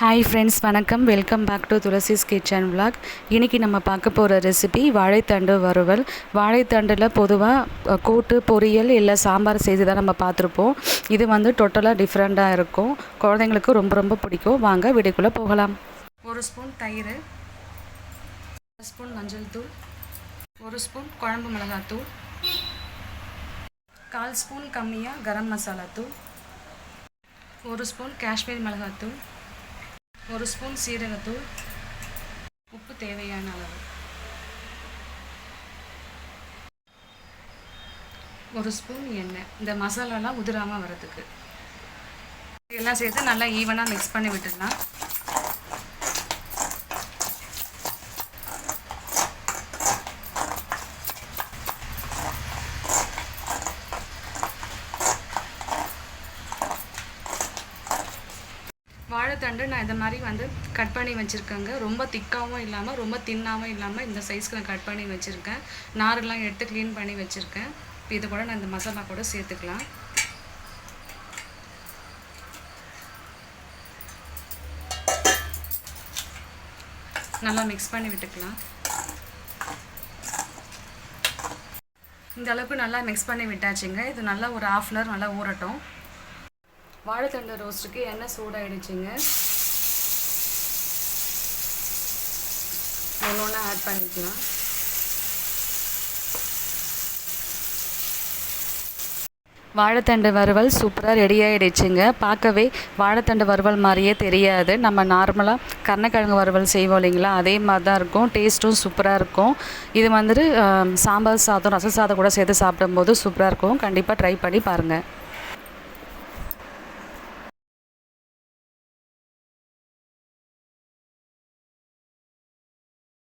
Hi friends, வணக்கம். Welcome back to Thulasi's kitchen vlog. இன்றைக்கி நம்ம பார்க்க போகிற ரெசிபி வாழைத்தண்டு வறுவல். வாழைத்தண்டில் பொதுவாக கூட்டு, பொரியல் இல்லை சாம்பார் செய்து தான் நம்ம பார்த்துருப்போம். இது டோட்டலாக டிஃப்ரெண்ட்டாக இருக்கும். குழந்தைங்களுக்கு ரொம்ப ரொம்ப பிடிக்கும். வாங்க வீடியோக்குள்ளே போகலாம். 1 ஸ்பூன் தயிர், 1 ஸ்பூன் மஞ்சள் தூள், 1 ஸ்பூன் குழம்பு மிளகாத்தூள், 1/4 ஸ்பூன் கம்மியாக கரம் மசாலா தூள், 1 ஸ்பூன் காஷ்மீர் மிளகாத்தூள், 1 ஸ்பூன் சீரகத்தூள், உப்பு தேவையான அளவு, 1 ஸ்பூன் எண்ணெய். இந்த மசாலாலாம் உதிராமல் வரதுக்கு எல்லாம் சேர்த்து நல்லா ஈவனாக மிக்ஸ் பண்ணி விட்டுடலாம். வாழைத்தண்டு நான் இந்த மாதிரி கட் பண்ணி வச்சுருக்கேங்க. ரொம்ப திக்காகவும் இல்லாமல் ரொம்ப தின்னாகவும் இல்லாமல் இந்த சைஸ்க்கு நான் கட் பண்ணி வச்சுருக்கேன். நாரெல்லாம் எடுத்து க்ளீன் பண்ணி வச்சுருக்கேன். இப்போ இது கூட நான் இந்த மசாலா கூட சேர்த்துக்கலாம். நல்லா மிக்ஸ் பண்ணி விட்டுக்கலாம். இந்த அளவுக்கு நல்லா மிக்ஸ் பண்ணி விட்டாச்சுங்க. இது நல்லா ஒரு 1/2 hour நல்லா ஊறட்டும். வாழைத்தண்டு ரோஸ்ட்டுக்கு எண்ணெய் சூடாகிடுச்சுங்க. ஒன்று ஆட் பண்ணிக்கலாம். வாழைத்தண்டு வறுவல் சூப்பராக ரெடி ஆகிடுச்சுங்க. பார்க்கவே வாழைத்தண்டு வறுவல் மாதிரியே தெரியாது. நம்ம நார்மலாக கருணக்கிழங்கு வறுவல் செய்வோம் இல்லைங்களா, அதே மாதிரி தான் இருக்கும். டேஸ்ட்டும் சூப்பராக இருக்கும். இது சாம்பார் சாதம், ரச சாதம் கூட சேர்த்து சாப்பிடும்போது சூப்பராக இருக்கும். கண்டிப்பாக ட்ரை பண்ணி பாருங்கள்.